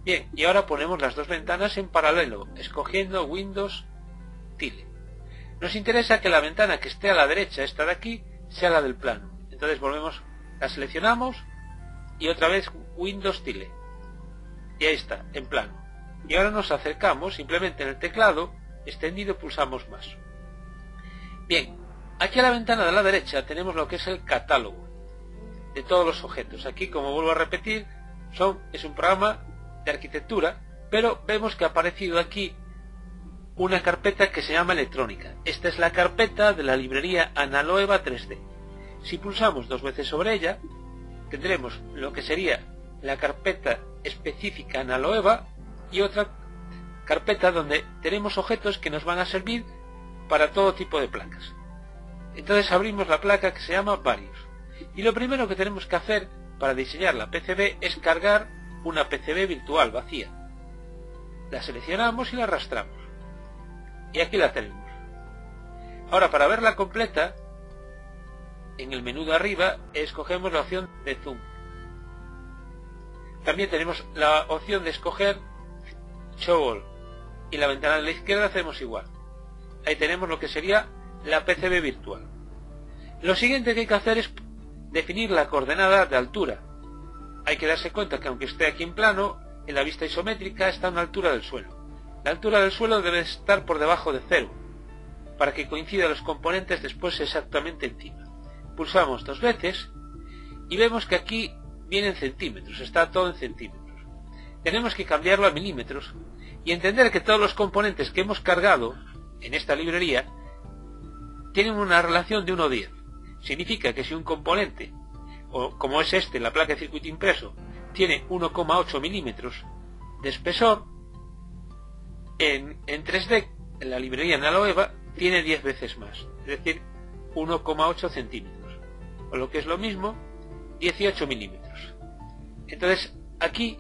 Bien, y ahora ponemos las dos ventanas en paralelo, escogiendo Windows Tile. Nos interesa que la ventana que esté a la derecha, esta de aquí, sea la del plano. Entonces volvemos, la seleccionamos y otra vez Windows Tile. Y ahí está, en plano. Y ahora nos acercamos, simplemente en el teclado extendido pulsamos más. Bien, aquí a la ventana de la derecha tenemos lo que es el catálogo de todos los objetos. Aquí, como vuelvo a repetir, es un programa de arquitectura, pero vemos que ha aparecido aquí una carpeta que se llama electrónica. Esta es la carpeta de la librería Analoeva 3D. Si pulsamos dos veces sobre ella, tendremos lo que sería la carpeta específica Analoeva y otra carpeta donde tenemos objetos que nos van a servir para todo tipo de placas. Entonces abrimos la placa que se llama Varios. Y lo primero que tenemos que hacer para diseñar la PCB es cargar una PCB virtual vacía. La seleccionamos y la arrastramos. Y aquí la tenemos. Ahora, para verla completa, en el menú de arriba escogemos la opción de zoom. También tenemos la opción de escoger Show All. Y la ventana de la izquierda hacemos igual. Ahí tenemos lo que sería la PCB virtual. Lo siguiente que hay que hacer es definir la coordenada de altura. Hay que darse cuenta que aunque esté aquí en plano, en la vista isométrica está a una altura del suelo. La altura del suelo debe estar por debajo de 0, para que coincidan los componentes después exactamente encima. Pulsamos dos veces y vemos que aquí viene en centímetros, está todo en centímetros. Tenemos que cambiarlo a milímetros y entender que todos los componentes que hemos cargado en esta librería tienen una relación de 1 a 10. Significa que si un componente, o como es este, la placa de circuito impreso, tiene 1,8 milímetros de espesor, en 3D, en la librería Analoeva, tiene 10 veces más, es decir, 1,8 centímetros, o lo que es lo mismo, 18 milímetros. Entonces, aquí,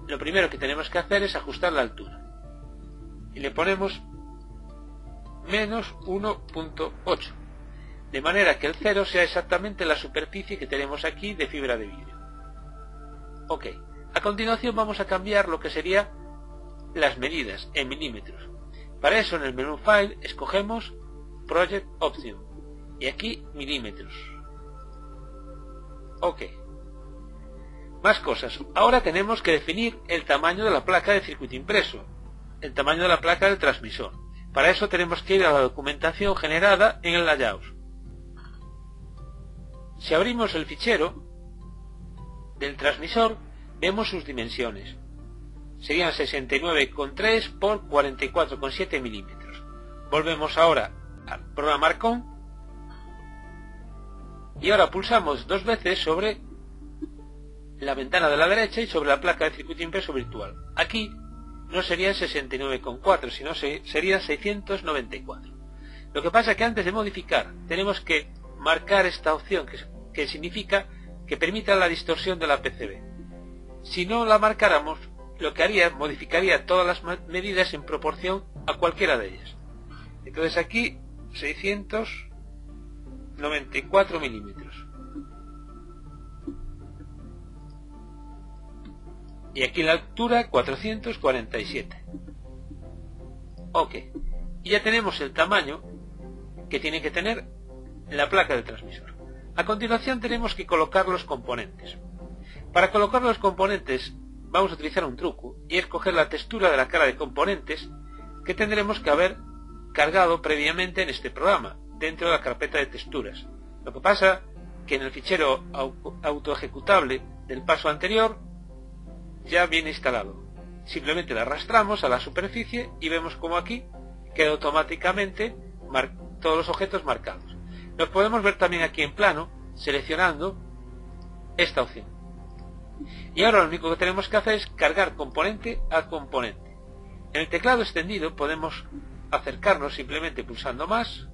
lo primero que tenemos que hacer es ajustar la altura. Y le ponemos menos 1,8. De manera que el 0 sea exactamente la superficie que tenemos aquí de fibra de vidrio. Ok. A continuación vamos a cambiar lo que sería las medidas en milímetros. Para eso en el menú File escogemos Project Option. Y aquí milímetros. Ok. Más cosas. Ahora tenemos que definir el tamaño de la placa de circuito impreso. El tamaño de la placa del transmisor. Para eso tenemos que ir a la documentación generada en el layout. Si abrimos el fichero del transmisor, vemos sus dimensiones. Serían 69,3 por 44,7 milímetros. Volvemos ahora al programar con y ahora pulsamos dos veces sobre la ventana de la derecha y sobre la placa de circuito impreso virtual. Aquí no serían 69,4, sino serían 694. Lo que pasa es que antes de modificar tenemos que marcar esta opción que significa que permita la distorsión de la PCB. Si no la marcáramos, lo que haría modificaría todas las medidas en proporción a cualquiera de ellas. Entonces aquí 694 milímetros. Y aquí la altura 447. Ok. Y ya tenemos el tamaño que tiene que tener la placa del transmisor. A continuación tenemos que colocar los componentes. Para colocar los componentes vamos a utilizar un truco y escoger la textura de la cara de componentes que tendremos que haber cargado previamente en este programa, dentro de la carpeta de texturas. Lo que pasa que en el fichero autoejecutable del paso anterior ya viene instalado. Simplemente la arrastramos a la superficie y vemos como aquí queda automáticamente todos los objetos marcados. Los podemos ver también aquí en plano, seleccionando esta opción. Y ahora lo único que tenemos que hacer es cargar componente a componente. En el teclado extendido podemos acercarnos simplemente pulsando más.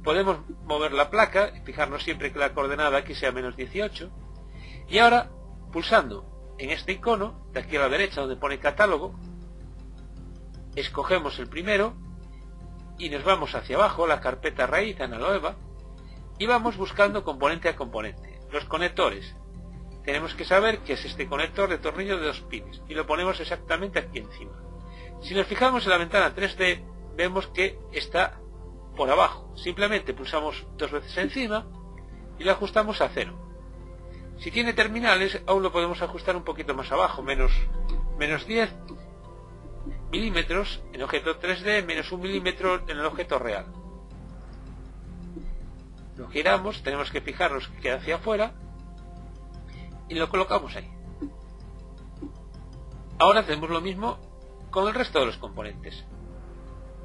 Podemos mover la placa y fijarnos siempre que la coordenada aquí sea menos 18. Y ahora, pulsando en este icono, de aquí a la derecha donde pone catálogo, escogemos el primero y nos vamos hacia abajo, la carpeta raíz Analoeva, y vamos buscando componente a componente. Los conectores. tenemos que saber que es este conector de tornillo de 2 pines y lo ponemos exactamente aquí encima. Si nos fijamos en la ventana 3D, vemos que está por abajo. Simplemente pulsamos 2 veces encima y lo ajustamos a 0. Si tiene terminales, aún lo podemos ajustar un poquito más abajo, menos 10 milímetros en objeto 3D, menos 1 milímetro en el objeto real. Lo giramos, tenemos que fijarnos que queda hacia afuera y lo colocamos ahí. Ahora hacemos lo mismo con el resto de los componentes.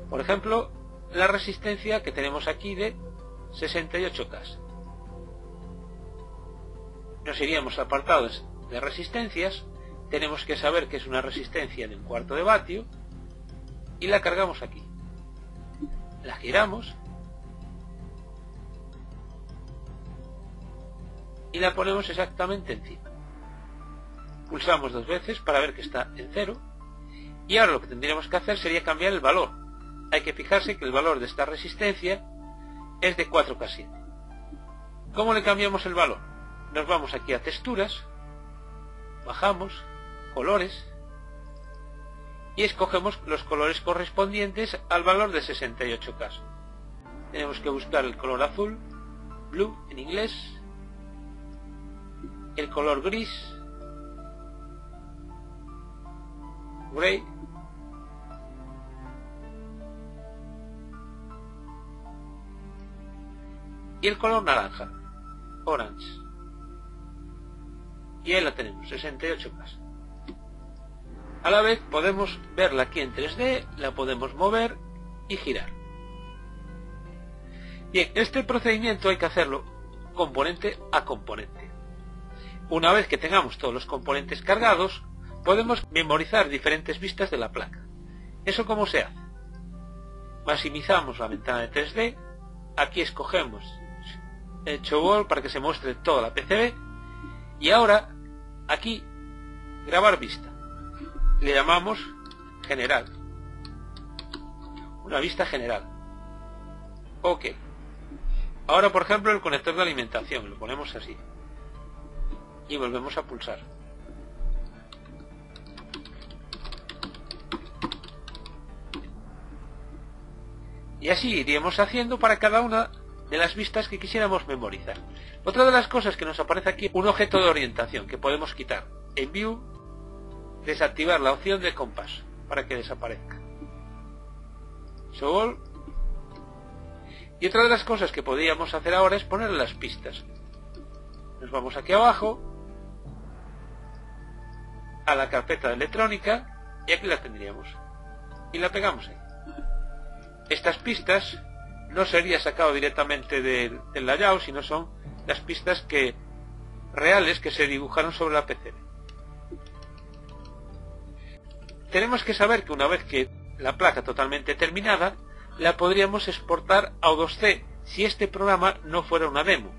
Por ejemplo, la resistencia que tenemos aquí de 68K. Nos iríamos a apartados de resistencias. Tenemos que saber que es una resistencia de 1/4 de vatio y la cargamos aquí. La giramos y la ponemos exactamente encima. Pulsamos 2 veces para ver que está en 0 y ahora lo que tendríamos que hacer sería cambiar el valor. Hay que fijarse que el valor de esta resistencia es de 4K7. ¿Cómo le cambiamos el valor? Nos vamos aquí a texturas, bajamos, colores y escogemos los colores correspondientes al valor de 68K. Tenemos que buscar el color azul, blue en inglés, el color gris, gray, y el color naranja, orange. Y ahí la tenemos, 68K. A la vez podemos verla aquí en 3D, la podemos mover y girar. Bien, este procedimiento hay que hacerlo componente a componente. Una vez que tengamos todos los componentes cargados, podemos memorizar diferentes vistas de la placa. ¿Eso cómo se hace? Maximizamos la ventana de 3D, aquí escogemos el Show All para que se muestre toda la PCB y ahora aquí grabar vista. Le llamamos general, una vista general. Ok. Ahora por ejemplo el conector de alimentación, lo ponemos así y volvemos a pulsar. Y así iríamos haciendo para cada una de las vistas que quisiéramos memorizar. Otra de las cosas que nos aparece aquí, un objeto de orientación que podemos quitar. En View, desactivar la opción de compás para que desaparezca. Show All. Y otra de las cosas que podríamos hacer ahora es ponerle las pistas. Nos vamos aquí abajo a la carpeta de electrónica y aquí la tendríamos. Y la pegamos ahí. Estas pistas no sería sacado directamente del layout, sino son las pistas reales que se dibujaron sobre la PCB. Tenemos que saber que una vez que la placa totalmente terminada, la podríamos exportar a O2C si este programa no fuera una demo.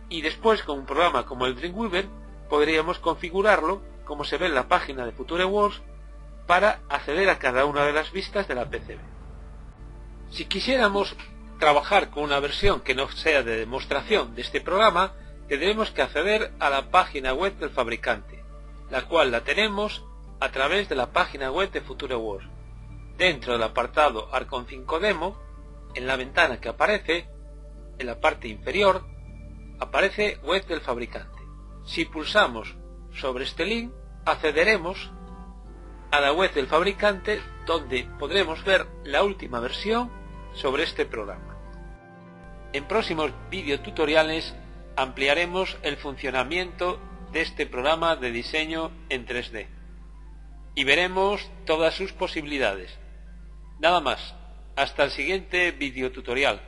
Y después con un programa como el Dreamweaver podríamos configurarlo como se ve en la página de FutureWorks para acceder a cada una de las vistas de la PCB. Si quisiéramos trabajar con una versión que no sea de demostración de este programa, tendremos que acceder a la página web del fabricante, la cual la tenemos a través de la página web de FutureWorks. Dentro del apartado Archon 5 Demo, en la ventana que aparece, en la parte inferior, aparece web del fabricante. Si pulsamos sobre este link, accederemos a la web del fabricante, donde podremos ver la última versión sobre este programa. En próximos videotutoriales ampliaremos el funcionamiento de este programa de diseño en 3D y veremos todas sus posibilidades. Nada más, hasta el siguiente videotutorial.